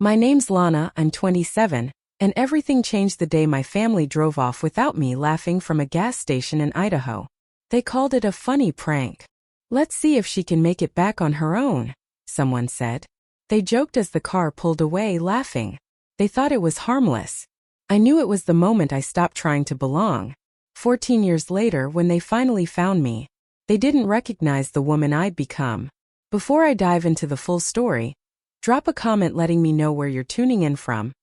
My name's Lana, I'm 27, and everything changed the day my family drove off without me laughing from a gas station in Idaho. They called it a funny prank. Let's see if she can make it back on her own, someone said. They joked as the car pulled away, laughing. They thought it was harmless. I knew it was the moment I stopped trying to belong. 14 years later, when they finally found me, they didn't recognize the woman I'd become. Before I dive into the full story, drop a comment letting me know where you're tuning in from.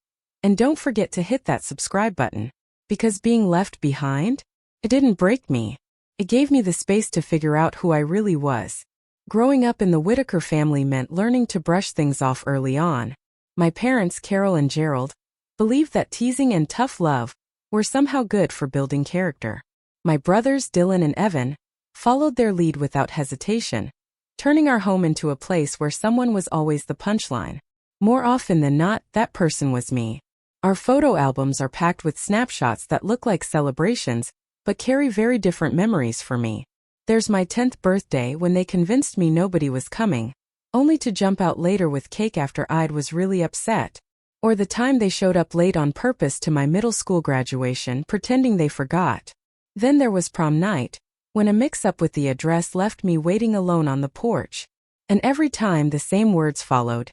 And don't forget to hit that subscribe button. Because being left behind? It didn't break me. It gave me the space to figure out who I really was. Growing up in the Whitaker family meant learning to brush things off early on. My parents, Carol and Gerald, believed that teasing and tough love were somehow good for building character. My brothers, Dylan and Evan, followed their lead without hesitation, turning our home into a place where someone was always the punchline. More often than not, that person was me. Our photo albums are packed with snapshots that look like celebrations, but carry very different memories for me. There's my 10th birthday when they convinced me nobody was coming, only to jump out later with cake after I was really upset. Or the time they showed up late on purpose to my middle school graduation pretending they forgot. Then there was prom night, when a mix-up with the address left me waiting alone on the porch. And every time the same words followed.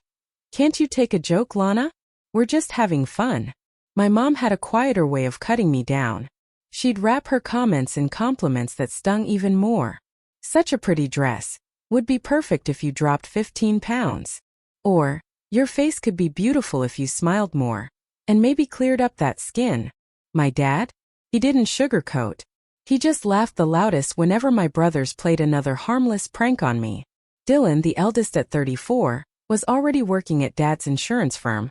Can't you take a joke, Lana? We're just having fun. My mom had a quieter way of cutting me down. She'd wrap her comments in compliments that stung even more. Such a pretty dress. Would be perfect if you dropped 15 pounds. Or, your face could be beautiful if you smiled more. And maybe cleared up that skin. My dad? He didn't sugarcoat. He just laughed the loudest whenever my brothers played another harmless prank on me. Dylan, the eldest at 34, was already working at Dad's insurance firm,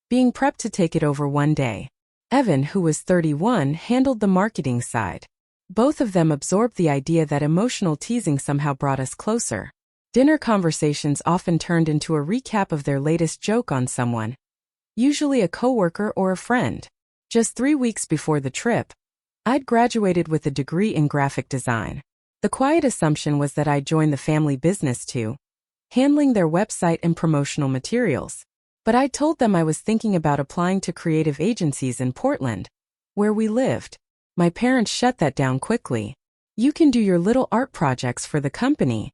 being prepped to take it over one day. Evan, who was 31, handled the marketing side. Both of them absorbed the idea that emotional teasing somehow brought us closer. Dinner conversations often turned into a recap of their latest joke on someone, usually a coworker or a friend. Just 3 weeks before the trip, I'd graduated with a degree in graphic design. The quiet assumption was that I'd join the family business too, handling their website and promotional materials. But I told them I was thinking about applying to creative agencies in Portland, where we lived. My parents shut that down quickly. You can do your little art projects for the company,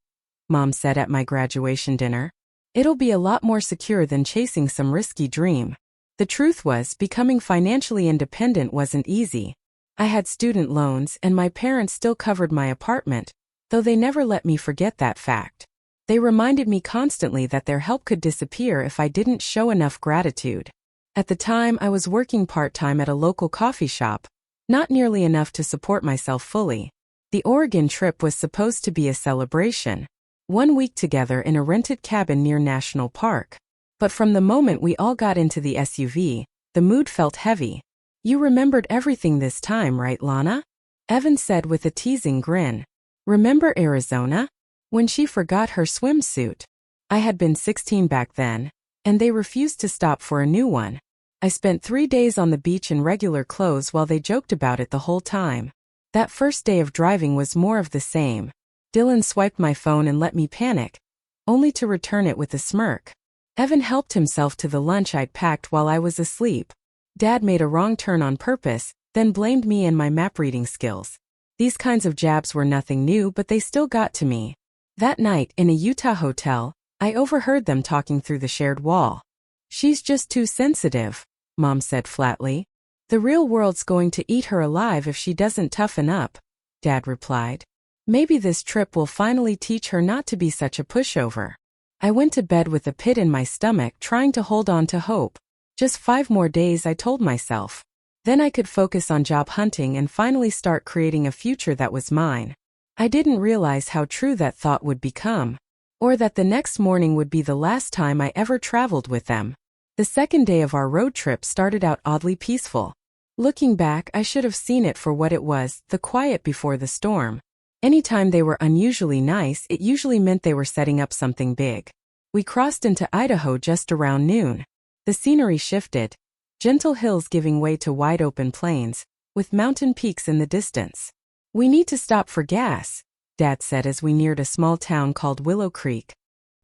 Mom said at my graduation dinner. It'll be a lot more secure than chasing some risky dream. The truth was, becoming financially independent wasn't easy. I had student loans and my parents still covered my apartment, though they never let me forget that fact. They reminded me constantly that their help could disappear if I didn't show enough gratitude. At the time, I was working part-time at a local coffee shop, not nearly enough to support myself fully. The Oregon trip was supposed to be a celebration, 1 week together in a rented cabin near National Park. But from the moment we all got into the SUV, the mood felt heavy. You remembered everything this time, right, Lana? Evan said with a teasing grin. Remember Arizona? When she forgot her swimsuit. I had been 16 back then, and they refused to stop for a new one. I spent 3 days on the beach in regular clothes while they joked about it the whole time. That first day of driving was more of the same. Dylan swiped my phone and let me panic, only to return it with a smirk. Evan helped himself to the lunch I'd packed while I was asleep. Dad made a wrong turn on purpose, then blamed me and my map reading skills. These kinds of jabs were nothing new, but they still got to me. That night, in a Utah hotel, I overheard them talking through the shared wall. She's just too sensitive, Mom said flatly. The real world's going to eat her alive if she doesn't toughen up, Dad replied. Maybe this trip will finally teach her not to be such a pushover. I went to bed with a pit in my stomach, trying to hold on to hope. Just 5 more days, I told myself. Then I could focus on job hunting and finally start creating a future that was mine. I didn't realize how true that thought would become, or that the next morning would be the last time I ever traveled with them. The second day of our road trip started out oddly peaceful. Looking back, I should have seen it for what it was, the quiet before the storm. Anytime they were unusually nice, it usually meant they were setting up something big. We crossed into Idaho just around noon. The scenery shifted, gentle hills giving way to wide-open plains, with mountain peaks in the distance. We need to stop for gas, Dad said as we neared a small town called Willow Creek.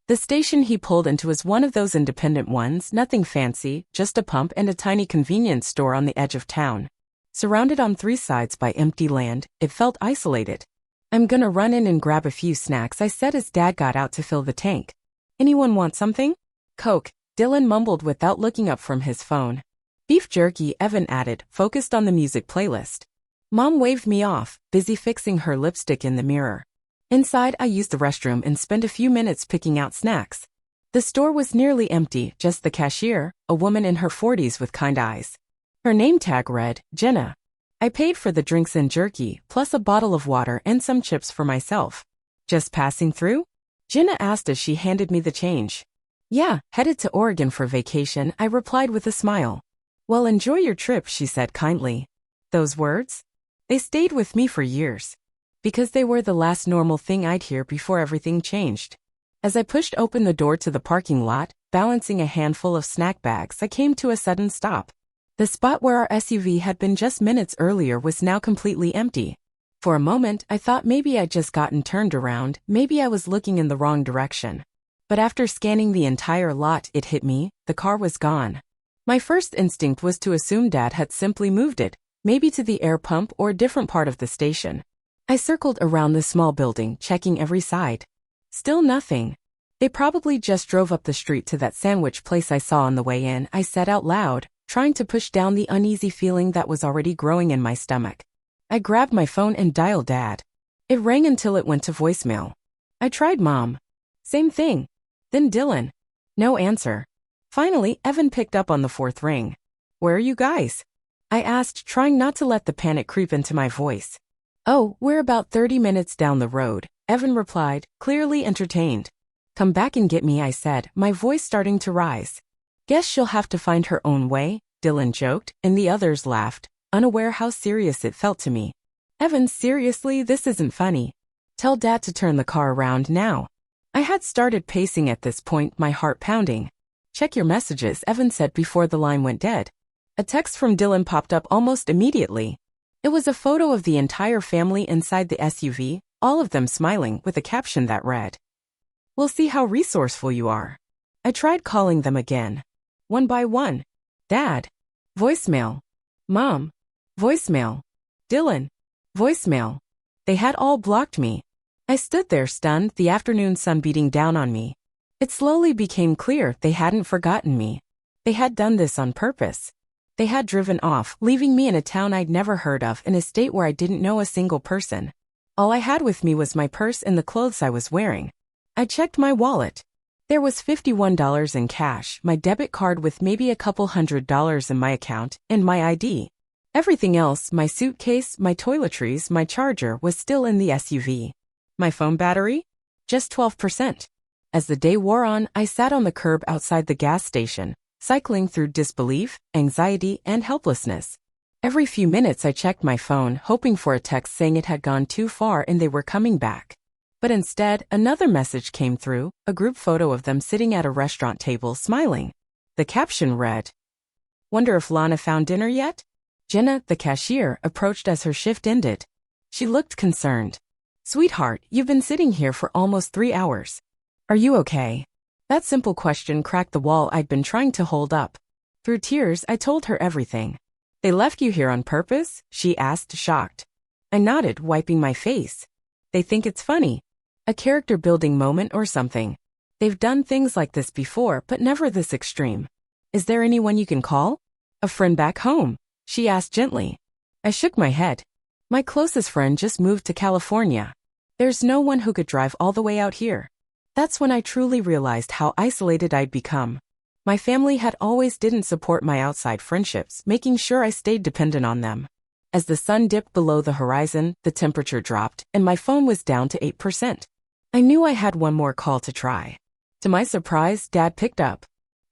The station he pulled into was one of those independent ones, nothing fancy, just a pump and a tiny convenience store on the edge of town. Surrounded on three sides by empty land, it felt isolated. "I'm gonna run in and grab a few snacks," I said as Dad got out to fill the tank. "Anyone want something?" "Coke," Dylan mumbled without looking up from his phone. "Beef jerky," Evan added, focused on the music playlist. Mom waved me off, busy fixing her lipstick in the mirror. Inside, I used the restroom and spent a few minutes picking out snacks. The store was nearly empty, just the cashier, a woman in her 40s with kind eyes. Her name tag read, Jenna. I paid for the drinks and jerky, plus a bottle of water and some chips for myself. "Just passing through?" Jenna asked as she handed me the change. "Yeah, headed to Oregon for vacation," I replied with a smile. "Well, enjoy your trip," she said kindly. Those words? They stayed with me for years. Because they were the last normal thing I'd hear before everything changed. As I pushed open the door to the parking lot, balancing a handful of snack bags, I came to a sudden stop. The spot where our SUV had been just minutes earlier was now completely empty. For a moment, I thought maybe I'd just gotten turned around, maybe I was looking in the wrong direction. But after scanning the entire lot, it hit me, the car was gone. My first instinct was to assume Dad had simply moved it, maybe to the air pump or a different part of the station. I circled around the small building, checking every side. Still nothing. "They probably just drove up the street to that sandwich place I saw on the way in," I said out loud, trying to push down the uneasy feeling that was already growing in my stomach. I grabbed my phone and dialed Dad. It rang until it went to voicemail. I tried Mom. Same thing. Then Dylan. No answer. Finally, Evan picked up on the fourth ring. "Where are you guys?" I asked, trying not to let the panic creep into my voice. "Oh, we're about 30 minutes down the road," Evan replied, clearly entertained. "Come back and get me," I said, my voice starting to rise. "Guess she'll have to find her own way," Dylan joked, and the others laughed, unaware how serious it felt to me. "Evan, seriously, this isn't funny. Tell Dad to turn the car around now." I had started pacing at this point, my heart pounding. "Check your messages," Evan said before the line went dead. A text from Dylan popped up almost immediately. It was a photo of the entire family inside the SUV, all of them smiling, with a caption that read, "We'll see how resourceful you are." I tried calling them again. One by one. "Dad." Voicemail. "Mom." Voicemail. "Dylan." Voicemail. They had all blocked me. I stood there stunned, the afternoon sun beating down on me. It slowly became clear they hadn't forgotten me. They had done this on purpose. They had driven off, leaving me in a town I'd never heard of, in a state where I didn't know a single person. All I had with me was my purse and the clothes I was wearing. I checked my wallet. There was $51 in cash, my debit card with maybe a couple $100 in my account, and my ID. Everything else, my suitcase, my toiletries, my charger, was still in the SUV. My phone battery? Just 12%. As the day wore on, I sat on the curb outside the gas station, cycling through disbelief, anxiety, and helplessness. Every few minutes I checked my phone, hoping for a text saying it had gone too far and they were coming back. But instead, another message came through, a group photo of them sitting at a restaurant table smiling. The caption read, "Wonder if Lana found dinner yet?" Jenna, the cashier, approached as her shift ended. She looked concerned. "Sweetheart, you've been sitting here for almost 3 hours. Are you okay?" That simple question cracked the wall I'd been trying to hold up. Through tears, I told her everything. "They left you here on purpose?" she asked, shocked. I nodded, wiping my face. "They think it's funny. A character-building moment or something. They've done things like this before, but never this extreme. Is there anyone you can call?" "A friend back home?" she asked gently. I shook my head. "My closest friend just moved to California. There's no one who could drive all the way out here." That's when I truly realized how isolated I'd become. My family had always didn't support my outside friendships, making sure I stayed dependent on them. As the sun dipped below the horizon, the temperature dropped, and my phone was down to 8%. I knew I had one more call to try. To my surprise, Dad picked up.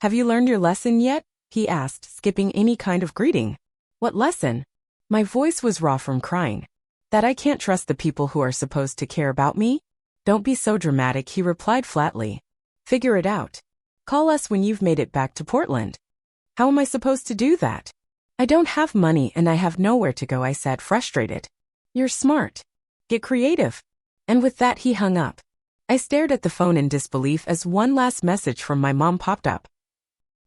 "Have you learned your lesson yet?" he asked, skipping any kind of greeting. "What lesson?" My voice was raw from crying. "That I can't trust the people who are supposed to care about me?" "Don't be so dramatic," he replied flatly. "Figure it out. Call us when you've made it back to Portland." "How am I supposed to do that?" "I don't have money and I have nowhere to go," I said, frustrated. "You're smart. Get creative." And with that he hung up. I stared at the phone in disbelief as one last message from my mom popped up.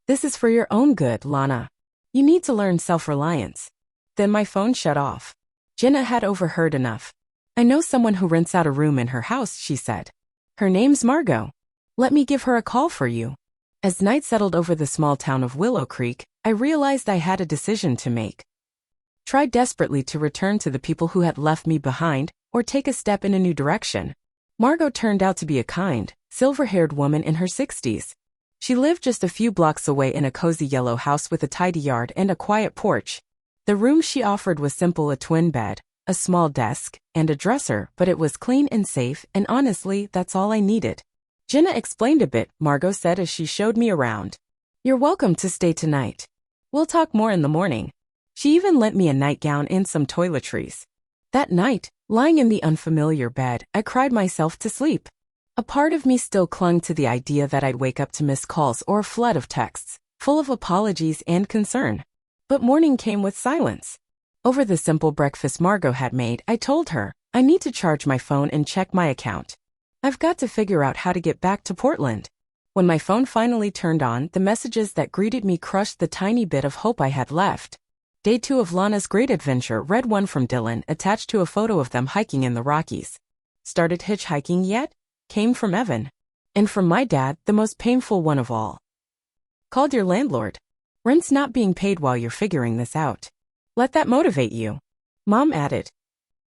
"This is for your own good, Lana. You need to learn self-reliance." Then my phone shut off. Jenna had overheard enough. "I know someone who rents out a room in her house," she said. "Her name's Margot. Let me give her a call for you." As night settled over the small town of Willow Creek, I realized I had a decision to make. Try desperately to return to the people who had left me behind, or take a step in a new direction. Margot turned out to be a kind, silver-haired woman in her 60s. She lived just a few blocks away in a cozy yellow house with a tidy yard and a quiet porch. The room she offered was simple: a twin bed, a small desk, and a dresser, but it was clean and safe, and honestly, that's all I needed. Jenna explained a bit, Margot said as she showed me around. "You're welcome to stay tonight. We'll talk more in the morning." She even lent me a nightgown and some toiletries. That night, lying in the unfamiliar bed, I cried myself to sleep. A part of me still clung to the idea that I'd wake up to missed calls or a flood of texts, full of apologies and concern. But morning came with silence. Over the simple breakfast Margot had made, I told her, "I need to charge my phone and check my account. I've got to figure out how to get back to Portland." When my phone finally turned on, the messages that greeted me crushed the tiny bit of hope I had left. Day 2 of Lana's great adventure, read one from Dylan, attached to a photo of them hiking in the Rockies. Started hitchhiking yet? Came from Evan. And from my dad, the most painful one of all. Called your landlord. Rent's not being paid while you're figuring this out. Let that motivate you. Mom added.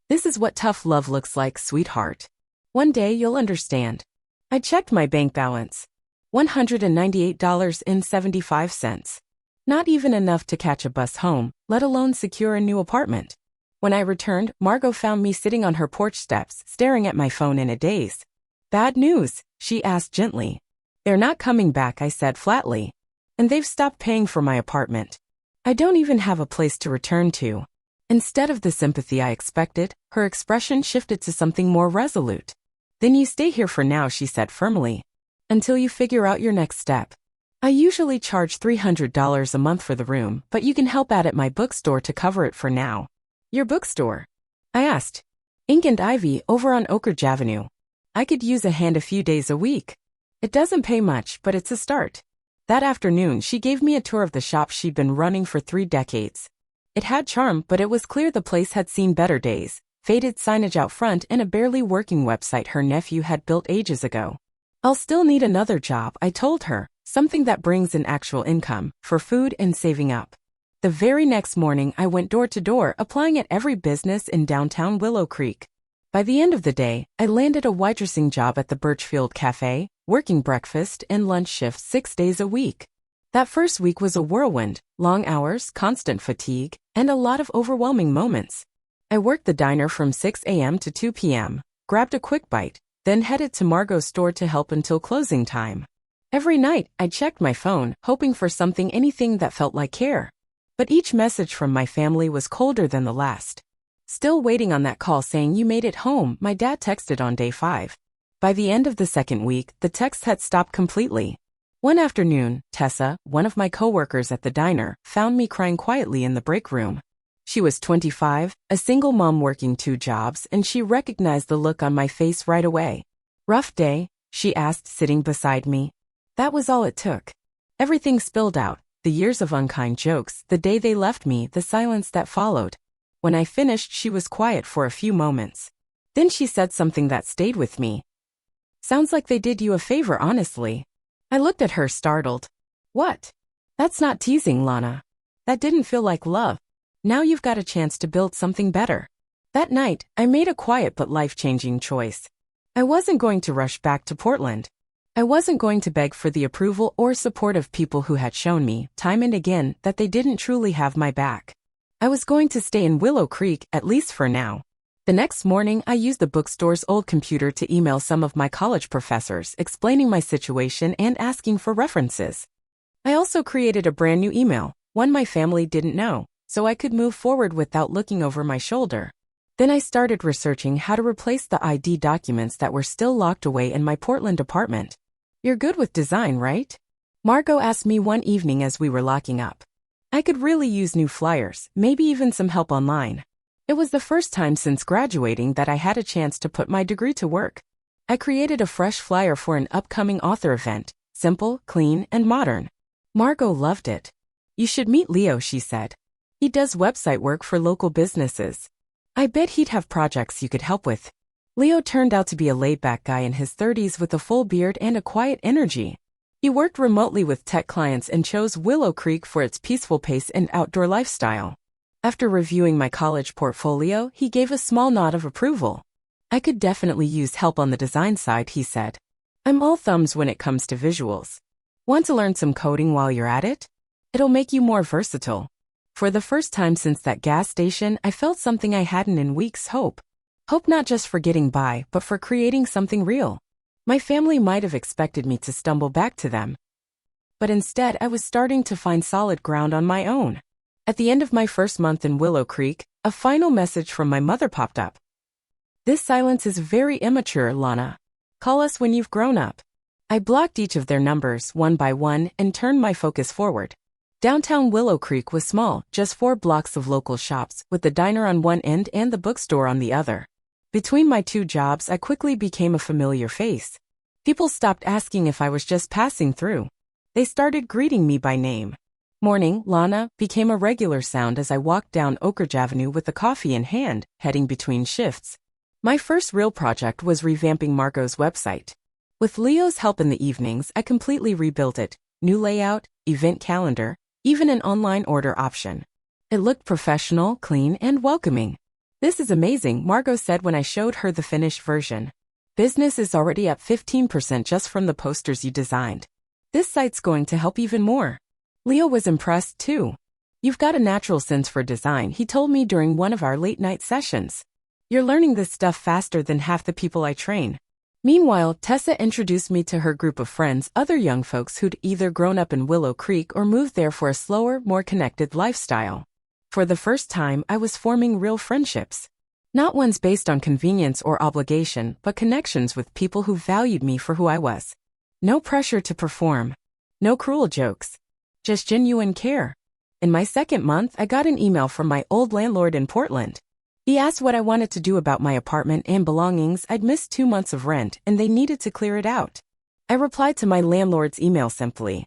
This is what tough love looks like, sweetheart. One day you'll understand. I checked my bank balance. $198.75. Not even enough to catch a bus home, let alone secure a new apartment. When I returned, Margot found me sitting on her porch steps, staring at my phone in a daze. "Bad news?" she asked gently. "They're not coming back," I said flatly. "And they've stopped paying for my apartment. I don't even have a place to return to." Instead of the sympathy I expected, her expression shifted to something more resolute. "Then you stay here for now," she said firmly. "Until you figure out your next step. I usually charge $300 a month for the room, but you can help out at my bookstore to cover it for now." "Your bookstore?" I asked. "Ink and Ivy, over on Oak Ridge Avenue. I could use a hand a few days a week. It doesn't pay much, but it's a start." That afternoon, she gave me a tour of the shop she'd been running for 3 decades. It had charm, but it was clear the place had seen better days. Faded signage out front and a barely working website her nephew had built ages ago. "I'll still need another job," I told her, "something that brings in actual income, for food and saving up." The very next morning, I went door to door, applying at every business in downtown Willow Creek. By the end of the day, I landed a waitressing job at the Birchfield Cafe, working breakfast and lunch shifts 6 days a week. That first week was a whirlwind, long hours, constant fatigue, and a lot of overwhelming moments. I worked the diner from 6 a.m. to 2 p.m., grabbed a quick bite, then headed to Margot's store to help until closing time. Every night, I checked my phone, hoping for anything that felt like care. But each message from my family was colder than the last. "Still waiting on that call saying you made it home," my dad texted on day 5. By the end of the second week, the texts had stopped completely. One afternoon, Tessa, one of my coworkers at the diner, found me crying quietly in the break room. She was 25, a single mom working 2 jobs, and she recognized the look on my face right away. "Rough day?" she asked, sitting beside me. That was all it took. Everything spilled out, the years of unkind jokes, the day they left me, the silence that followed. When I finished, she was quiet for a few moments. Then she said something that stayed with me. "Sounds like they did you a favor, honestly." I looked at her, startled. "What?" "That's not teasing, Lana. That didn't feel like love. Now you've got a chance to build something better." That night, I made a quiet but life-changing choice. I wasn't going to rush back to Portland. I wasn't going to beg for the approval or support of people who had shown me, time and again, that they didn't truly have my back. I was going to stay in Willow Creek, at least for now. The next morning, I used the bookstore's old computer to email some of my college professors, explaining my situation and asking for references. I also created a brand new email, one my family didn't know, so I could move forward without looking over my shoulder. Then I started researching how to replace the ID documents that were still locked away in my Portland apartment. "You're good with design, right?" Margot asked me one evening as we were locking up. I could really use new flyers, maybe even some help online. It was the first time since graduating that I had a chance to put my degree to work. I created a fresh flyer for an upcoming author event, simple, clean, and modern. Margot loved it. You should meet Leo, she said. He does website work for local businesses. I bet he'd have projects you could help with. Leo turned out to be a laid-back guy in his 30s with a full beard and a quiet energy. He worked remotely with tech clients and chose Willow Creek for its peaceful pace and outdoor lifestyle. After reviewing my college portfolio, he gave a small nod of approval. I could definitely use help on the design side, he said. I'm all thumbs when it comes to visuals. Want to learn some coding while you're at it? It'll make you more versatile. For the first time since that gas station, I felt something I hadn't in weeks: hope. Hope not just for getting by, but for creating something real. My family might have expected me to stumble back to them. But instead, I was starting to find solid ground on my own. At the end of my first month in Willow Creek, a final message from my mother popped up. This silence is very immature, Lana. Call us when you've grown up. I blocked each of their numbers one by one and turned my focus forward. Downtown Willow Creek was small, just 4 blocks of local shops, with the diner on one end and the bookstore on the other. Between my 2 jobs, I quickly became a familiar face. People stopped asking if I was just passing through. They started greeting me by name. Morning, Lana, became a regular sound as I walked down Oak Ridge Avenue with a coffee in hand, heading between shifts. My first real project was revamping Margot's website. With Leo's help in the evenings, I completely rebuilt it. New layout, event calendar, even an online order option. It looked professional, clean, and welcoming. This is amazing, Margot said when I showed her the finished version. Business is already up 15% just from the posters you designed. This site's going to help even more. Leo was impressed too. You've got a natural sense for design, he told me during one of our late-night sessions. You're learning this stuff faster than half the people I train. Meanwhile, Tessa introduced me to her group of friends, other young folks who'd either grown up in Willow Creek or moved there for a slower, more connected lifestyle. For the first time, I was forming real friendships. Not ones based on convenience or obligation, but connections with people who valued me for who I was. No pressure to perform. No cruel jokes. Just genuine care. In my second month, I got an email from my old landlord in Portland. He asked what I wanted to do about my apartment and belongings. I'd missed 2 months of rent, and they needed to clear it out. I replied to my landlord's email simply.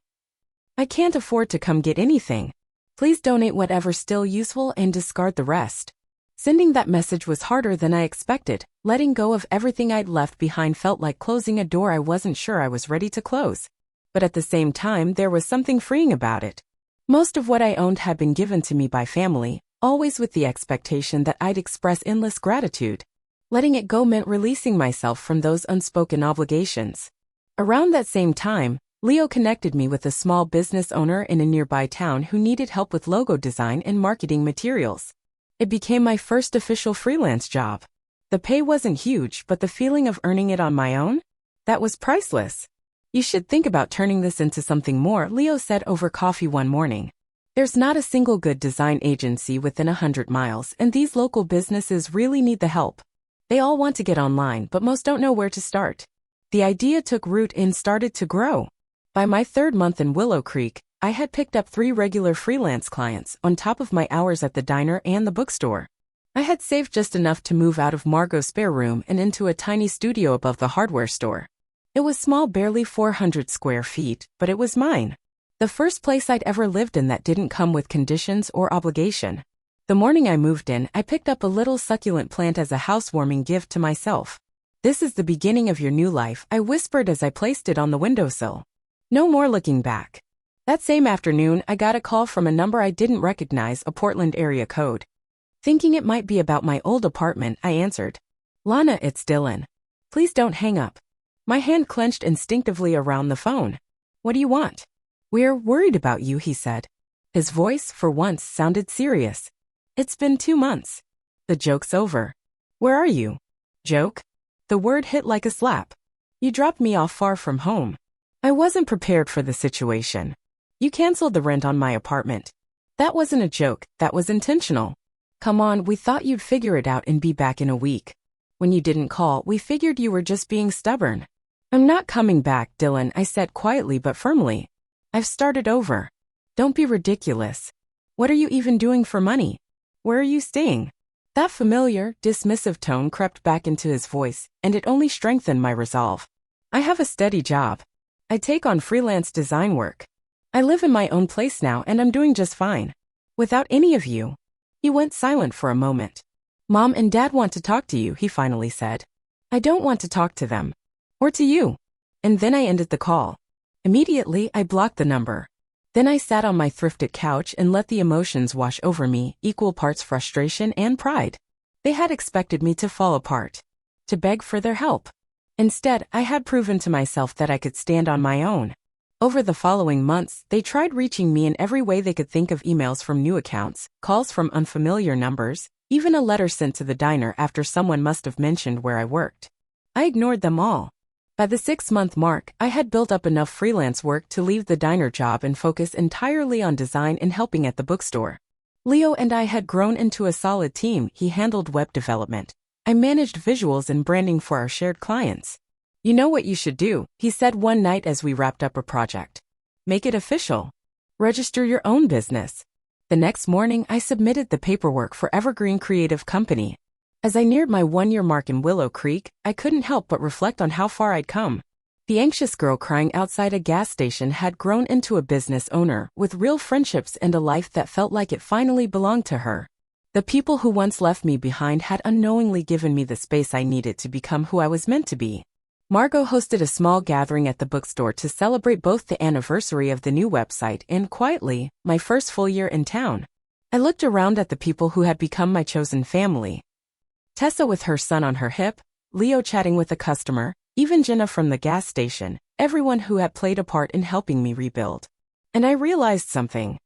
I can't afford to come get anything. Please donate whatever's still useful and discard the rest. Sending that message was harder than I expected. Letting go of everything I'd left behind felt like closing a door I wasn't sure I was ready to close. But at the same time, there was something freeing about it. Most of what I owned had been given to me by family, always with the expectation that I'd express endless gratitude. Letting it go meant releasing myself from those unspoken obligations. Around that same time, Leo connected me with a small business owner in a nearby town who needed help with logo design and marketing materials. It became my first official freelance job. The pay wasn't huge, but the feeling of earning it on my own? That was priceless. You should think about turning this into something more, Leo said over coffee one morning. There's not a single good design agency within 100 miles, and these local businesses really need the help. They all want to get online, but most don't know where to start. The idea took root and started to grow. By my 3rd month in Willow Creek, I had picked up 3 regular freelance clients on top of my hours at the diner and the bookstore. I had saved just enough to move out of Margot's spare room and into a tiny studio above the hardware store. It was small, barely 400 square feet, but it was mine. The first place I'd ever lived in that didn't come with conditions or obligation. The morning I moved in, I picked up a little succulent plant as a housewarming gift to myself. This is the beginning of your new life, I whispered as I placed it on the windowsill. No more looking back. That same afternoon, I got a call from a number I didn't recognize, a Portland area code. Thinking it might be about my old apartment, I answered. Lana, it's Dylan. Please don't hang up. My hand clenched instinctively around the phone. What do you want? We're worried about you, he said. His voice, for once, sounded serious. It's been 2 months. The joke's over. Where are you? Joke? The word hit like a slap. You dropped me off far from home. I wasn't prepared for the situation. You canceled the rent on my apartment. That wasn't a joke, that was intentional. Come on, we thought you'd figure it out and be back in a week. When you didn't call, we figured you were just being stubborn. I'm not coming back, Dylan, I said quietly but firmly. I've started over. Don't be ridiculous. What are you even doing for money? Where are you staying? That familiar, dismissive tone crept back into his voice, and it only strengthened my resolve. I have a steady job. I take on freelance design work. I live in my own place now and I'm doing just fine. Without any of you. He went silent for a moment. Mom and Dad want to talk to you, he finally said. I don't want to talk to them. Or to you. And then I ended the call. Immediately, I blocked the number. Then I sat on my thrifted couch and let the emotions wash over me, equal parts frustration and pride. They had expected me to fall apart. To beg for their help. Instead, I had proven to myself that I could stand on my own. Over the following months, they tried reaching me in every way they could think of: emails from new accounts, calls from unfamiliar numbers, even a letter sent to the diner after someone must have mentioned where I worked. I ignored them all. By the 6-month mark, I had built up enough freelance work to leave the diner job and focus entirely on design and helping at the bookstore. Leo and I had grown into a solid team. He handled web development. I managed visuals and branding for our shared clients. You know what you should do, he said one night as we wrapped up a project. Make it official. Register your own business. The next morning, I submitted the paperwork for Evergreen Creative Company. As I neared my 1-year mark in Willow Creek, I couldn't help but reflect on how far I'd come. The anxious girl crying outside a gas station had grown into a business owner with real friendships and a life that felt like it finally belonged to her. The people who once left me behind had unknowingly given me the space I needed to become who I was meant to be. Margot hosted a small gathering at the bookstore to celebrate both the anniversary of the new website and, quietly, my first full year in town. I looked around at the people who had become my chosen family. Tessa with her son on her hip, Leo chatting with a customer, even Jenna from the gas station, everyone who had played a part in helping me rebuild. And I realized something.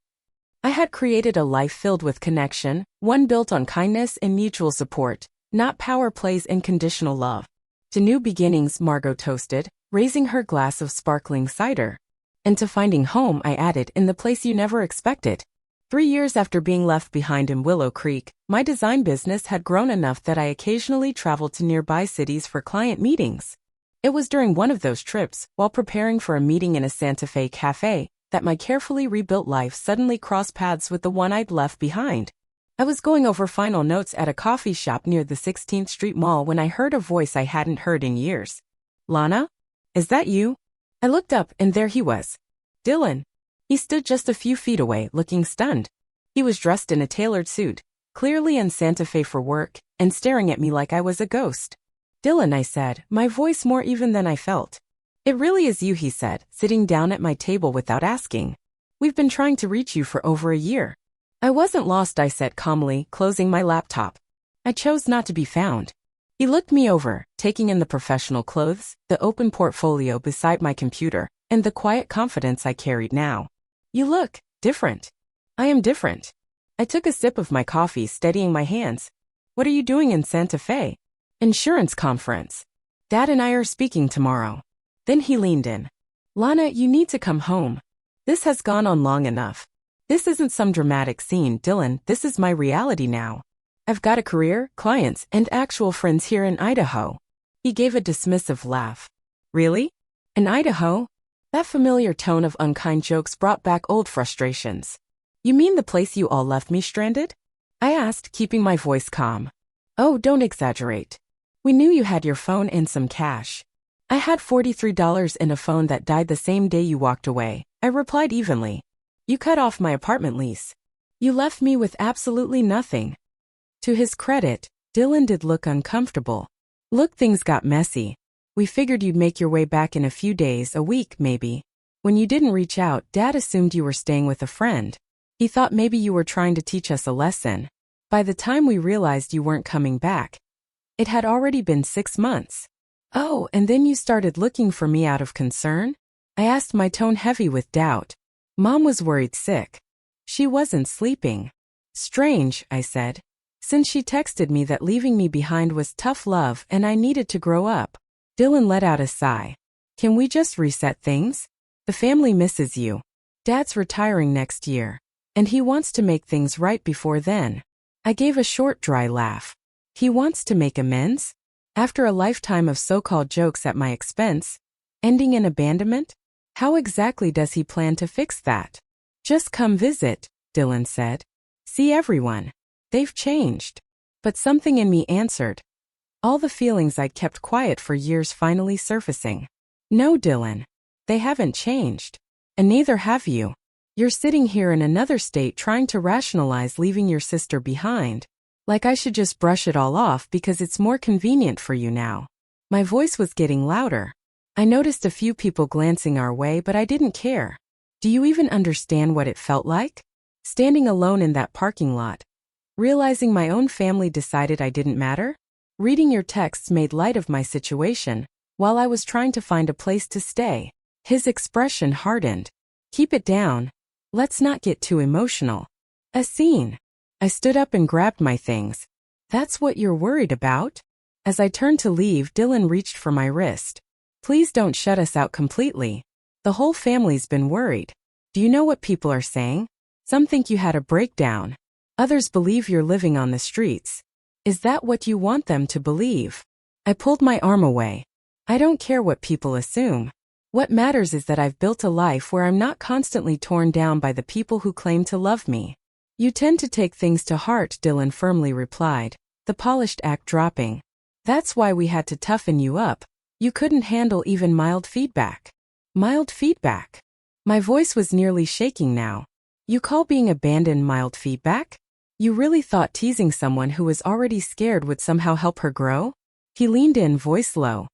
I had created a life filled with connection, one built on kindness and mutual support, not power plays and conditional love. To new beginnings, Margot toasted, raising her glass of sparkling cider. And to finding home, I added, in the place you never expected. 3 years after being left behind in Willow Creek, my design business had grown enough that I occasionally traveled to nearby cities for client meetings. It was during one of those trips, while preparing for a meeting in a Santa Fe cafe, that my carefully rebuilt life suddenly crossed paths with the one I'd left behind. I was going over final notes at a coffee shop near the 16th Street Mall when I heard a voice I hadn't heard in years. Lana? Is that you? I looked up and there he was. Dylan. He stood just a few feet away, looking stunned. He was dressed in a tailored suit, clearly in Santa Fe for work, and staring at me like I was a ghost. Dylan, I said, my voice more even than I felt. It really is you, he said, sitting down at my table without asking. We've been trying to reach you for over a year. I wasn't lost, I said calmly, closing my laptop. I chose not to be found. He looked me over, taking in the professional clothes, the open portfolio beside my computer, and the quiet confidence I carried now. You look different. I am different. I took a sip of my coffee, steadying my hands. What are you doing in Santa Fe? Insurance conference. Dad and I are speaking tomorrow. Then he leaned in. Lana, you need to come home. This has gone on long enough. This isn't some dramatic scene, Dylan, this is my reality now. I've got a career, clients, and actual friends here in Idaho. He gave a dismissive laugh. Really? In Idaho? That familiar tone of unkind jokes brought back old frustrations. You mean the place you all left me stranded? I asked, keeping my voice calm. Oh, don't exaggerate. We knew you had your phone and some cash. I had $43 in a phone that died the same day you walked away, I replied evenly. You cut off my apartment lease. You left me with absolutely nothing. To his credit, Dylan did look uncomfortable. Look, things got messy. We figured you'd make your way back in a few days, a week maybe. When you didn't reach out, Dad assumed you were staying with a friend. He thought maybe you were trying to teach us a lesson. By the time we realized you weren't coming back, it had already been 6 months. Oh, and then you started looking for me out of concern? I asked, my tone heavy with doubt. Mom was worried sick. She wasn't sleeping. Strange, I said. Since she texted me that leaving me behind was tough love and I needed to grow up. Dylan let out a sigh. Can we just reset things? The family misses you. Dad's retiring next year, and he wants to make things right before then. I gave a short, dry laugh. He wants to make amends? After a lifetime of so-called jokes at my expense? Ending in abandonment? How exactly does he plan to fix that? Just come visit, Dylan said. See everyone. They've changed. But something in me answered. All the feelings I'd kept quiet for years finally surfacing. No, Dylan. They haven't changed. And neither have you. You're sitting here in another state trying to rationalize leaving your sister behind. Like I should just brush it all off because it's more convenient for you now. My voice was getting louder. I noticed a few people glancing our way, but I didn't care. Do you even understand what it felt like? Standing alone in that parking lot. Realizing my own family decided I didn't matter? Reading your texts made light of my situation, while I was trying to find a place to stay. His expression hardened. Keep it down. Let's not get too emotional. A scene. I stood up and grabbed my things. That's what you're worried about? As I turned to leave, Dylan reached for my wrist. Please don't shut us out completely. The whole family's been worried. Do you know what people are saying? Some think you had a breakdown. Others believe you're living on the streets. Is that what you want them to believe? I pulled my arm away. I don't care what people assume. What matters is that I've built a life where I'm not constantly torn down by the people who claim to love me. You tend to take things to heart, Dylan firmly replied, the polished act dropping. That's why we had to toughen you up. You couldn't handle even mild feedback. Mild feedback? My voice was nearly shaking now. You call being abandoned mild feedback? You really thought teasing someone who was already scared would somehow help her grow? He leaned in, voice low.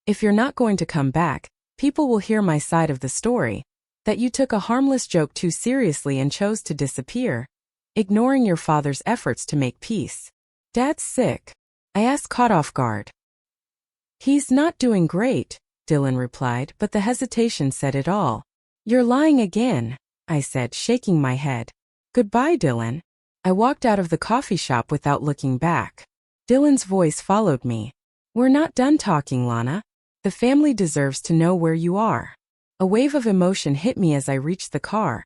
If you're not going to come back, people will hear my side of the story, that you took a harmless joke too seriously and chose to disappear, ignoring your father's efforts to make peace. Dad's sick. I asked, caught off guard. He's not doing great, Dylan replied, but the hesitation said it all. You're lying again, I said, shaking my head. Goodbye, Dylan. I walked out of the coffee shop without looking back. Dylan's voice followed me. We're not done talking, Lana. The family deserves to know where you are. A wave of emotion hit me as I reached the car.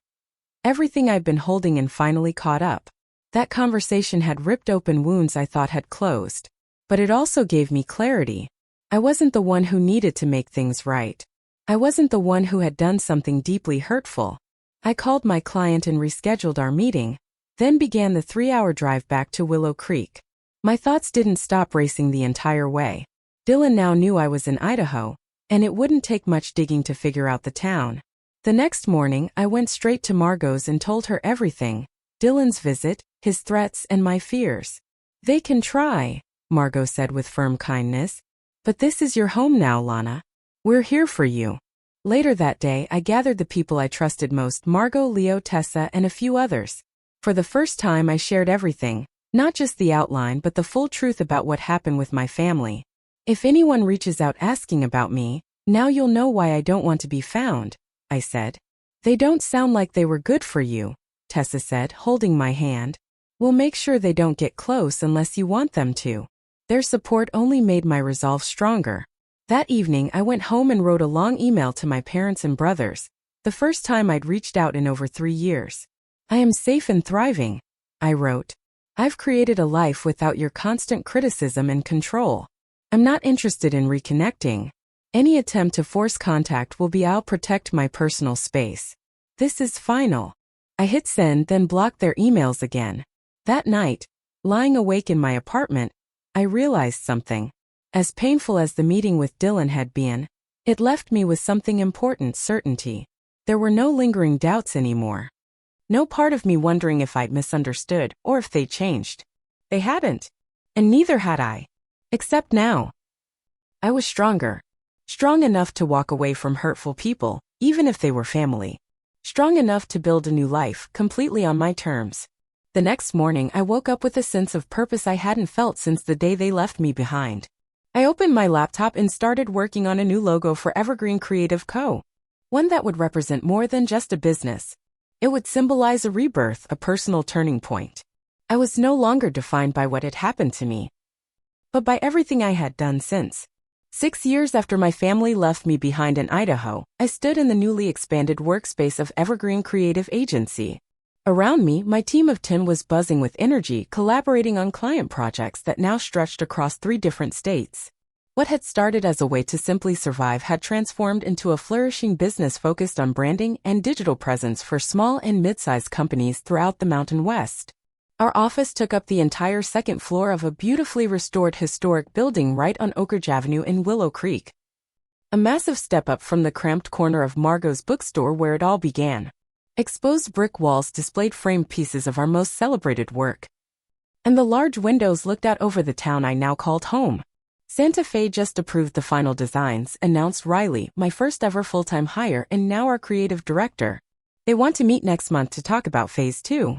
Everything I'd been holding in finally caught up. That conversation had ripped open wounds I thought had closed. But it also gave me clarity. I wasn't the one who needed to make things right. I wasn't the one who had done something deeply hurtful. I called my client and rescheduled our meeting, then began the 3-hour drive back to Willow Creek. My thoughts didn't stop racing the entire way. Dylan now knew I was in Idaho, and it wouldn't take much digging to figure out the town. The next morning, I went straight to Margot's and told her everything. Dylan's visit, his threats, and my fears. They can try, Margot said with firm kindness. But this is your home now, Lana. We're here for you. Later that day, I gathered the people I trusted most, Margot, Leo, Tessa, and a few others. For the first time, I shared everything, not just the outline but the full truth about what happened with my family. If anyone reaches out asking about me, now you'll know why I don't want to be found, I said. They don't sound like they were good for you, Tessa said, holding my hand. We'll make sure they don't get close unless you want them to. Their support only made my resolve stronger. That evening, I went home and wrote a long email to my parents and brothers, the first time I'd reached out in over 3 years. I am safe and thriving, I wrote. I've created a life without your constant criticism and control. I'm not interested in reconnecting. Any attempt to force contact will be I'll protect my personal space. This is final. I hit send, then blocked their emails again. That night, lying awake in my apartment, I realized something. As painful as the meeting with Dylan had been, it left me with something important: certainty. There were no lingering doubts anymore. No part of me wondering if I'd misunderstood or if they changed. They hadn't. And neither had I. Except now. I was stronger. Strong enough to walk away from hurtful people, even if they were family. Strong enough to build a new life, completely on my terms. The next morning, I woke up with a sense of purpose I hadn't felt since the day they left me behind. I opened my laptop and started working on a new logo for Evergreen Creative Co. One that would represent more than just a business. It would symbolize a rebirth, a personal turning point. I was no longer defined by what had happened to me, but by everything I had done since. 6 years after my family left me behind in Idaho, I stood in the newly expanded workspace of Evergreen Creative Agency. Around me, my team of 10 was buzzing with energy, collaborating on client projects that now stretched across 3 different states. What had started as a way to simply survive had transformed into a flourishing business focused on branding and digital presence for small and mid-sized companies throughout the Mountain West. Our office took up the entire second floor of a beautifully restored historic building right on Oak Ridge Avenue in Willow Creek. A massive step up from the cramped corner of Margot's bookstore where it all began. Exposed brick walls displayed framed pieces of our most celebrated work. And the large windows looked out over the town I now called home. Santa Fe just approved the final designs, announced Riley, my first ever full-time hire and now our creative director. They want to meet next month to talk about phase 2.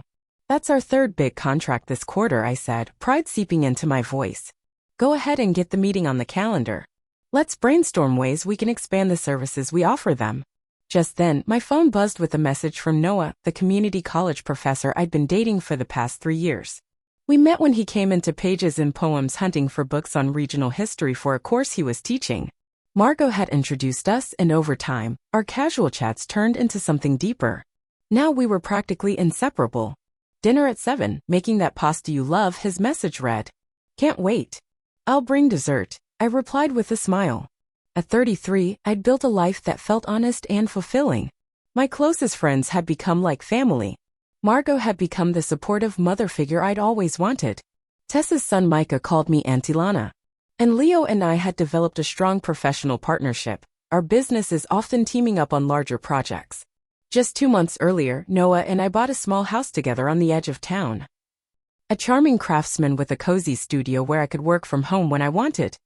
That's our third big contract this quarter, I said, pride seeping into my voice. Go ahead and get the meeting on the calendar. Let's brainstorm ways we can expand the services we offer them. Just then, my phone buzzed with a message from Noah, the community college professor I'd been dating for the past 3 years. We met when he came into Pages and Poems hunting for books on regional history for a course he was teaching. Margot had introduced us, and over time, our casual chats turned into something deeper. Now we were practically inseparable. Dinner at 7, making that pasta you love, his message read. Can't wait. I'll bring dessert, I replied with a smile. At 33, I'd built a life that felt honest and fulfilling. My closest friends had become like family. Margot had become the supportive mother figure I'd always wanted. Tessa's son Micah called me Auntie Lana. And Leo and I had developed a strong professional partnership, our businesses often teaming up on larger projects. Just 2 months earlier, Noah and I bought a small house together on the edge of town. A charming craftsman with a cozy studio where I could work from home when I wanted.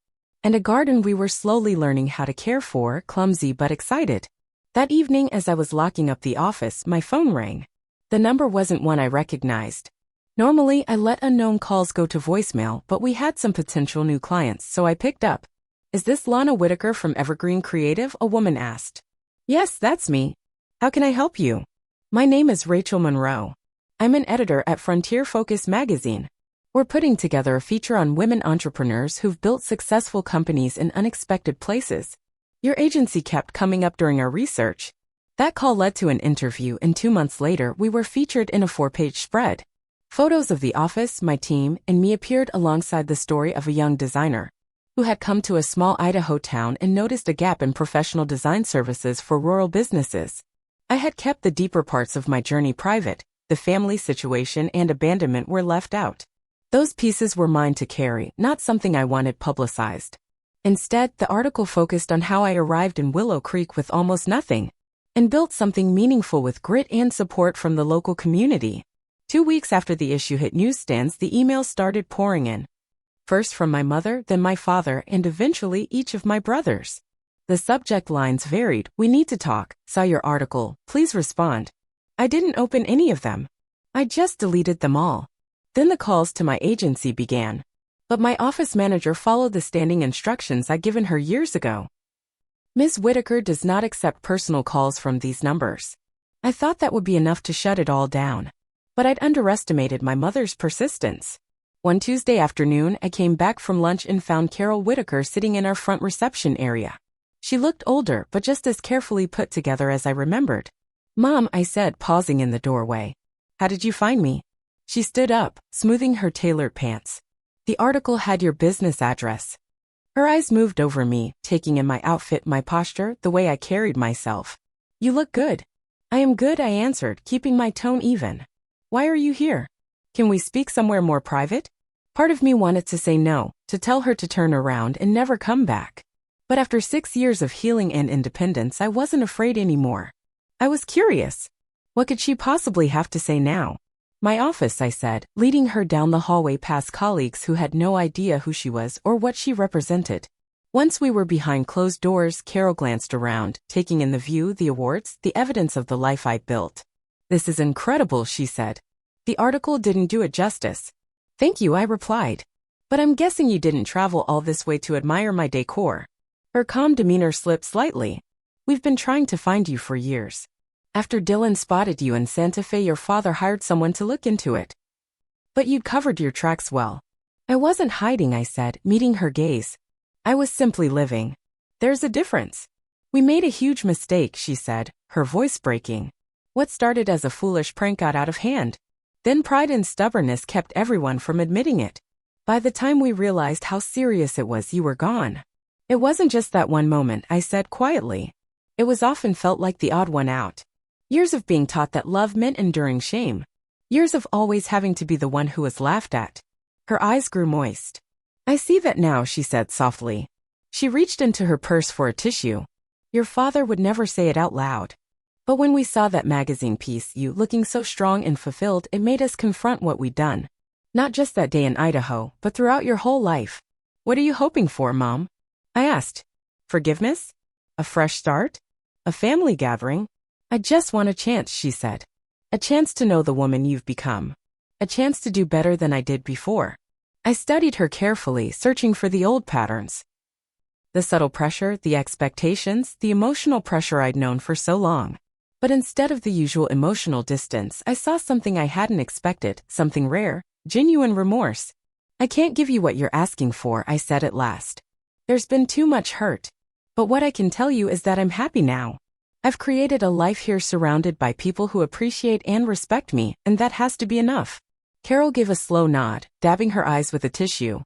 And a garden we were slowly learning how to care for, clumsy but excited. That evening as I was locking up the office, my phone rang. The number wasn't one I recognized. Normally, I let unknown calls go to voicemail, but we had some potential new clients, so I picked up. Is this Lana Whitaker from Evergreen Creative? A woman asked. Yes, that's me. How can I help you? My name is Rachel Monroe. I'm an editor at Frontier Focus magazine. We're putting together a feature on women entrepreneurs who've built successful companies in unexpected places. Your agency kept coming up during our research. That call led to an interview, and 2 months later, we were featured in a 4-page spread. Photos of the office, my team, and me appeared alongside the story of a young designer who had come to a small Idaho town and noticed a gap in professional design services for rural businesses. I had kept the deeper parts of my journey private. The family situation and abandonment were left out. Those pieces were mine to carry, not something I wanted publicized. Instead, the article focused on how I arrived in Willow Creek with almost nothing and built something meaningful with grit and support from the local community. 2 weeks after the issue hit newsstands, the emails started pouring in. First from my mother, then my father, and eventually each of my brothers. The subject lines varied. We need to talk. Saw your article. Please respond. I didn't open any of them. I just deleted them all. Then the calls to my agency began. But my office manager followed the standing instructions I'd given her years ago. Ms. Whitaker does not accept personal calls from these numbers. I thought that would be enough to shut it all down. But I'd underestimated my mother's persistence. One Tuesday afternoon, I came back from lunch and found Carol Whitaker sitting in our front reception area. She looked older, but just as carefully put together as I remembered. Mom, I said, pausing in the doorway. How did you find me? She stood up, smoothing her tailored pants. The article had your business address. Her eyes moved over me, taking in my outfit, my posture, the way I carried myself. You look good. I am good, I answered, keeping my tone even. Why are you here? Can we speak somewhere more private? Part of me wanted to say no, to tell her to turn around and never come back. But after 6 years of healing and independence, I wasn't afraid anymore. I was curious. What could she possibly have to say now? My office, I said, leading her down the hallway past colleagues who had no idea who she was or what she represented. Once we were behind closed doors, Carol glanced around, taking in the view, the awards, the evidence of the life I built. This is incredible, she said. The article didn't do it justice. Thank you, I replied. But I'm guessing you didn't travel all this way to admire my decor. Her calm demeanor slipped slightly. We've been trying to find you for years. After Dylan spotted you in Santa Fe, your father hired someone to look into it. But you'd covered your tracks well. I wasn't hiding, I said, meeting her gaze. I was simply living. There's a difference. We made a huge mistake, she said, her voice breaking. What started as a foolish prank got out of hand. Then pride and stubbornness kept everyone from admitting it. By the time we realized how serious it was, you were gone. It wasn't just that one moment, I said quietly. It was often felt like the odd one out. Years of being taught that love meant enduring shame. Years of always having to be the one who was laughed at. Her eyes grew moist. I see that now, she said softly. She reached into her purse for a tissue. Your father would never say it out loud. But when we saw that magazine piece, you looking so strong and fulfilled, it made us confront what we'd done. Not just that day in Idaho, but throughout your whole life. What are you hoping for, Mom? I asked. Forgiveness? A fresh start? A family gathering? I just want a chance, she said. A chance to know the woman you've become. A chance to do better than I did before. I studied her carefully, searching for the old patterns. The subtle pressure, the expectations, the emotional pressure I'd known for so long. But instead of the usual emotional distance, I saw something I hadn't expected, something rare, genuine remorse. I can't give you what you're asking for, I said at last. There's been too much hurt. But what I can tell you is that I'm happy now. I've created a life here surrounded by people who appreciate and respect me, and that has to be enough. Carol gave a slow nod, dabbing her eyes with a tissue.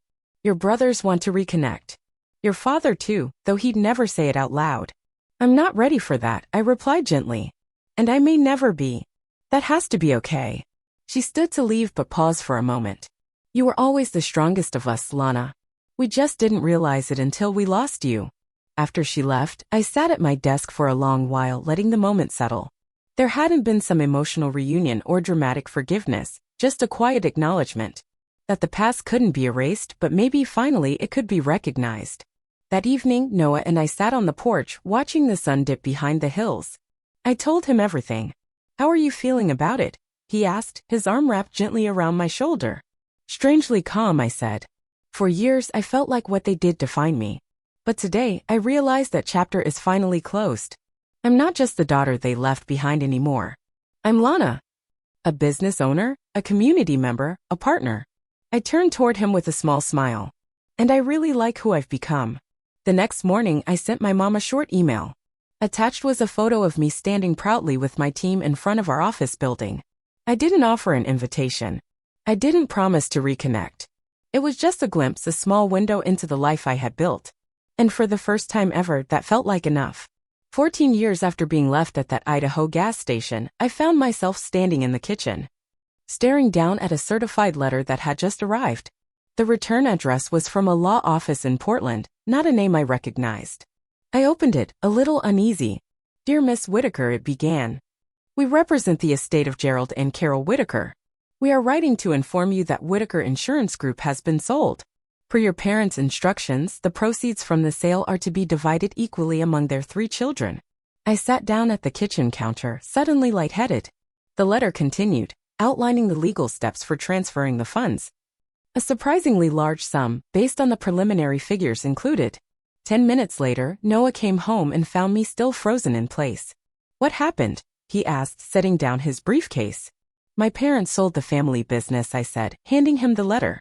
Your brothers want to reconnect. Your father too, though he'd never say it out loud. I'm not ready for that, I replied gently. And I may never be. That has to be okay. She stood to leave but paused for a moment. You were always the strongest of us, Lana. We just didn't realize it until we lost you. After she left, I sat at my desk for a long while, letting the moment settle. There hadn't been some emotional reunion or dramatic forgiveness, just a quiet acknowledgement. That the past couldn't be erased, but maybe finally it could be recognized. That evening, Noah and I sat on the porch, watching the sun dip behind the hills. I told him everything. How are you feeling about it? He asked, his arm wrapped gently around my shoulder. Strangely calm, I said. For years, I felt like what they did defined me. But today, I realized that chapter is finally closed. I'm not just the daughter they left behind anymore. I'm Lana. A business owner, a community member, a partner. I turned toward him with a small smile. And I really like who I've become. The next morning, I sent my mom a short email. Attached was a photo of me standing proudly with my team in front of our office building. I didn't offer an invitation. I didn't promise to reconnect. It was just a glimpse, a small window into the life I had built. And for the first time ever, that felt like enough. 14 years after being left at that Idaho gas station, I found myself standing in the kitchen, staring down at a certified letter that had just arrived. The return address was from a law office in Portland, not a name I recognized. I opened it, a little uneasy. Dear Miss Whitaker, it began. We represent the estate of Gerald and Carol Whitaker. We are writing to inform you that Whitaker Insurance Group has been sold. Per your parents' instructions, the proceeds from the sale are to be divided equally among their 3 children. I sat down at the kitchen counter, suddenly lightheaded. The letter continued, outlining the legal steps for transferring the funds. A surprisingly large sum, based on the preliminary figures included. 10 minutes later, Noah came home and found me still frozen in place. What happened? He asked, setting down his briefcase. My parents sold the family business, I said, handing him the letter.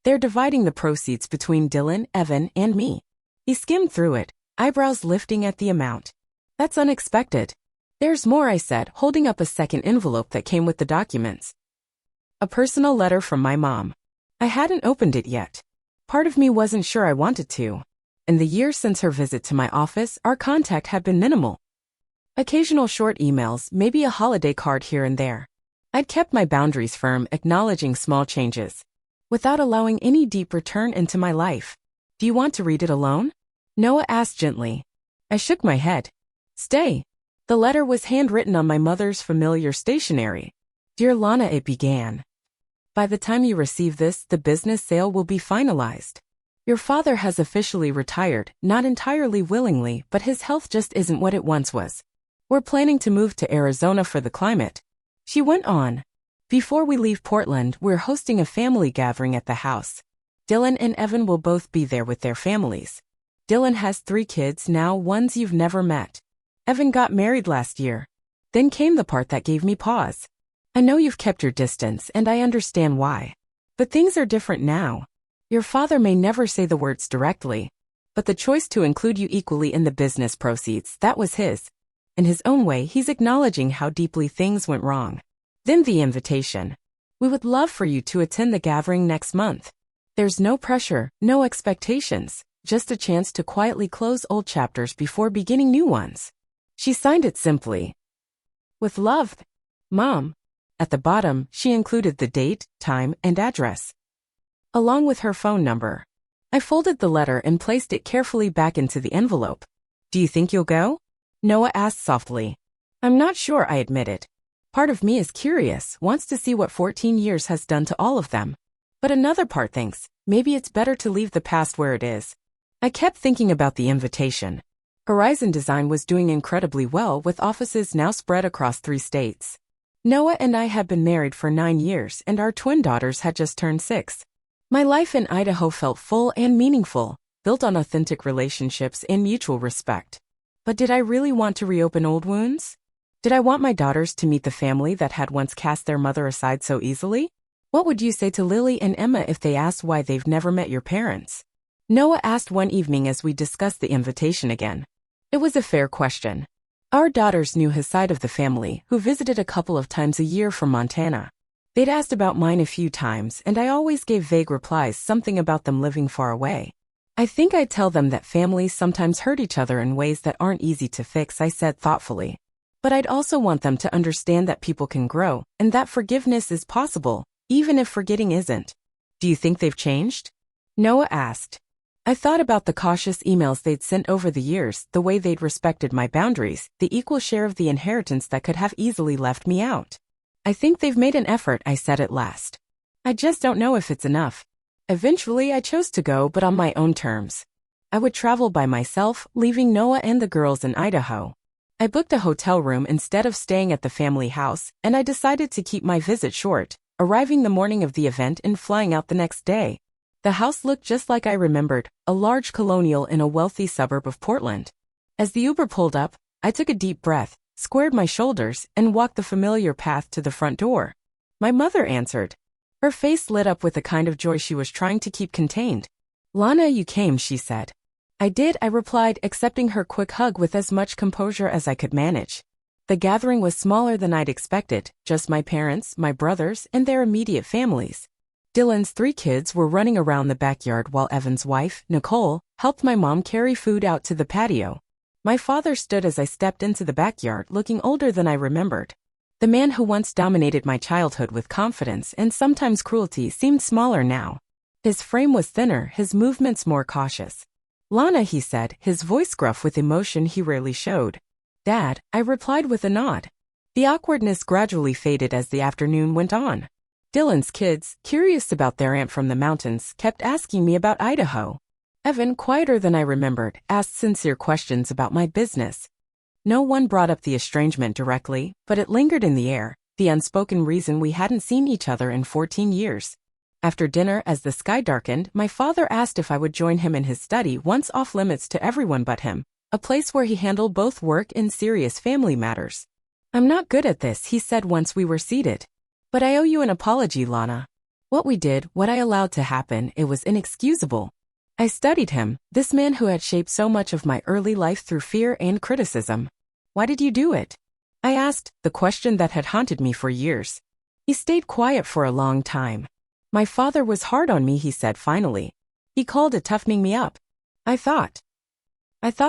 They're dividing the proceeds between Dylan, Evan, and me. He skimmed through it, eyebrows lifting at the amount. That's unexpected. There's more, I said, holding up a second envelope that came with the documents. A personal letter from my mom. I hadn't opened it yet. Part of me wasn't sure I wanted to. In the years since her visit to my office, our contact had been minimal. Occasional short emails, maybe a holiday card here and there. I'd kept my boundaries firm, acknowledging small changes, without allowing any deep return into my life. Do you want to read it alone? Noah asked gently. I shook my head. Stay. The letter was handwritten on my mother's familiar stationery. Dear Lana, it began. By the time you receive this, the business sale will be finalized. Your father has officially retired, not entirely willingly, but his health just isn't what it once was. We're planning to move to Arizona for the climate. She went on. Before we leave Portland, we're hosting a family gathering at the house. Dylan and Evan will both be there with their families. Dylan has 3 kids now, ones you've never met. Evan got married last year. Then came the part that gave me pause. I know you've kept your distance, and I understand why. But things are different now. Your father may never say the words directly, but the choice to include you equally in the business proceeds, that was his. In his own way, he's acknowledging how deeply things went wrong. Then the invitation. We would love for you to attend the gathering next month. There's no pressure, no expectations, just a chance to quietly close old chapters before beginning new ones. She signed it simply. With love, Mom. At the bottom, she included the date, time, and address, along with her phone number. I folded the letter and placed it carefully back into the envelope. "Do you think you'll go?" Noah asked softly. "I'm not sure," I admitted. Part of me is curious, wants to see what 14 years has done to all of them. But another part thinks, maybe it's better to leave the past where it is. I kept thinking about the invitation. Horizon Design was doing incredibly well, with offices now spread across 3 states. Noah and I had been married for 9 years, and our twin daughters had just turned 6. My life in Idaho felt full and meaningful, built on authentic relationships and mutual respect. But did I really want to reopen old wounds? Did I want my daughters to meet the family that had once cast their mother aside so easily? What would you say to Lily and Emma if they asked why they've never met your parents? Noah asked one evening as we discussed the invitation again. It was a fair question. Our daughters knew his side of the family, who visited a couple of times a year from Montana. They'd asked about mine a few times, and I always gave vague replies, something about them living far away. "I think I'd tell them that families sometimes hurt each other in ways that aren't easy to fix," I said thoughtfully. "But I'd also want them to understand that people can grow, and that forgiveness is possible, even if forgetting isn't." "Do you think they've changed?" Noah asked. I thought about the cautious emails they'd sent over the years, the way they'd respected my boundaries, the equal share of the inheritance that could have easily left me out. "I think they've made an effort," I said at last. "I just don't know if it's enough." Eventually, I chose to go, but on my own terms. I would travel by myself, leaving Noah and the girls in Idaho. I booked a hotel room instead of staying at the family house, and I decided to keep my visit short, arriving the morning of the event and flying out the next day. The house looked just like I remembered, a large colonial in a wealthy suburb of Portland. As the Uber pulled up, I took a deep breath, squared my shoulders, and walked the familiar path to the front door. My mother answered. Her face lit up with the kind of joy she was trying to keep contained. "Lana, you came," she said. "I did," I replied, accepting her quick hug with as much composure as I could manage. The gathering was smaller than I'd expected, just my parents, my brothers, and their immediate families. Dylan's 3 kids were running around the backyard while Evan's wife, Nicole, helped my mom carry food out to the patio. My father stood as I stepped into the backyard, looking older than I remembered. The man who once dominated my childhood with confidence and sometimes cruelty seemed smaller now. His frame was thinner, his movements more cautious. "Lana," he said, his voice gruff with emotion he rarely showed. "Dad," I replied with a nod. The awkwardness gradually faded as the afternoon went on. Dylan's kids, curious about their aunt from the mountains, kept asking me about Idaho. Evan, quieter than I remembered, asked sincere questions about my business. No one brought up the estrangement directly, but it lingered in the air, the unspoken reason we hadn't seen each other in 14 years. After dinner, as the sky darkened, my father asked if I would join him in his study, once off limits to everyone but him, a place where he handled both work and serious family matters. "I'm not good at this," he said once we were seated. "But I owe you an apology, Lana. What we did, what I allowed to happen, it was inexcusable." I studied him, this man who had shaped so much of my early life through fear and criticism. "Why did you do it?" I asked, the question that had haunted me for years. He stayed quiet for a long time. "My father was hard on me," he said finally. "He called it toughening me up. I thought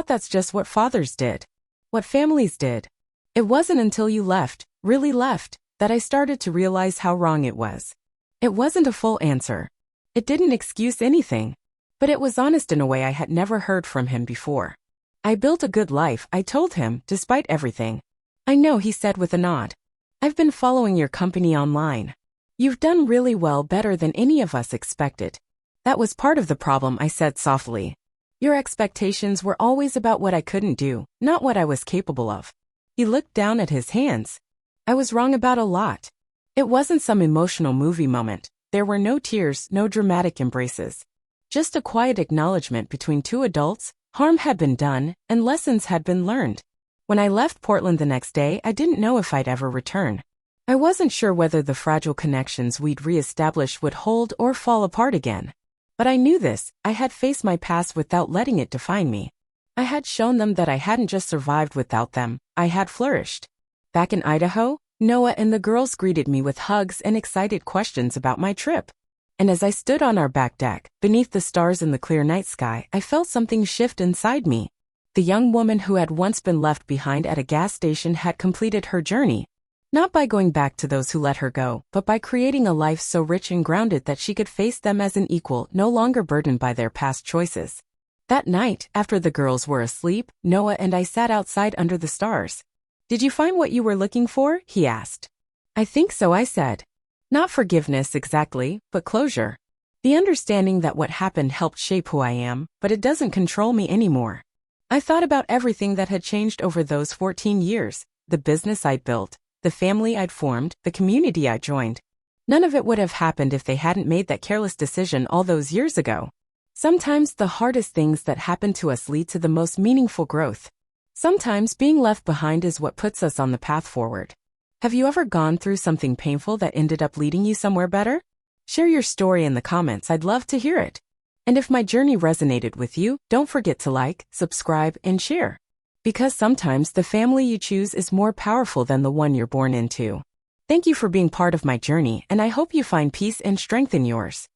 that's just what fathers did. What families did. It wasn't until you left, really left, that I started to realize how wrong it was." It wasn't a full answer. It didn't excuse anything. But it was honest in a way I had never heard from him before. "I built a good life," I told him, despite everything. "I know," he said with a nod. "I've been following your company online. You've done really well, better than any of us expected." "That was part of the problem," I said softly. "Your expectations were always about what I couldn't do, not what I was capable of." He looked down at his hands. "I was wrong about a lot. It wasn't some emotional movie moment. There were no tears, no dramatic embraces. Just a quiet acknowledgement between 2 adults, harm had been done, and lessons had been learned. When I left Portland the next day, I didn't know if I'd ever return. I wasn't sure whether the fragile connections we'd reestablished would hold or fall apart again. But I knew this, I had faced my past without letting it define me. I had shown them that I hadn't just survived without them, I had flourished. Back in Idaho, Noah and the girls greeted me with hugs and excited questions about my trip. And as I stood on our back deck, beneath the stars in the clear night sky, I felt something shift inside me. The young woman who had once been left behind at a gas station had completed her journey. Not by going back to those who let her go, but by creating a life so rich and grounded that she could face them as an equal, no longer burdened by their past choices. That night, after the girls were asleep, Noah and I sat outside under the stars. "Did you find what you were looking for?" he asked. "I think so," I said. "Not forgiveness exactly, but closure. The understanding that what happened helped shape who I am, but it doesn't control me anymore." I thought about everything that had changed over those 14 years, the business I'd built, the family I'd formed, the community I joined. None of it would have happened if they hadn't made that careless decision all those years ago. Sometimes the hardest things that happen to us lead to the most meaningful growth. Sometimes being left behind is what puts us on the path forward. Have you ever gone through something painful that ended up leading you somewhere better? Share your story in the comments, I'd love to hear it. And if my journey resonated with you, don't forget to like, subscribe, and share. Because sometimes the family you choose is more powerful than the one you're born into. Thank you for being part of my journey, and I hope you find peace and strength in yours.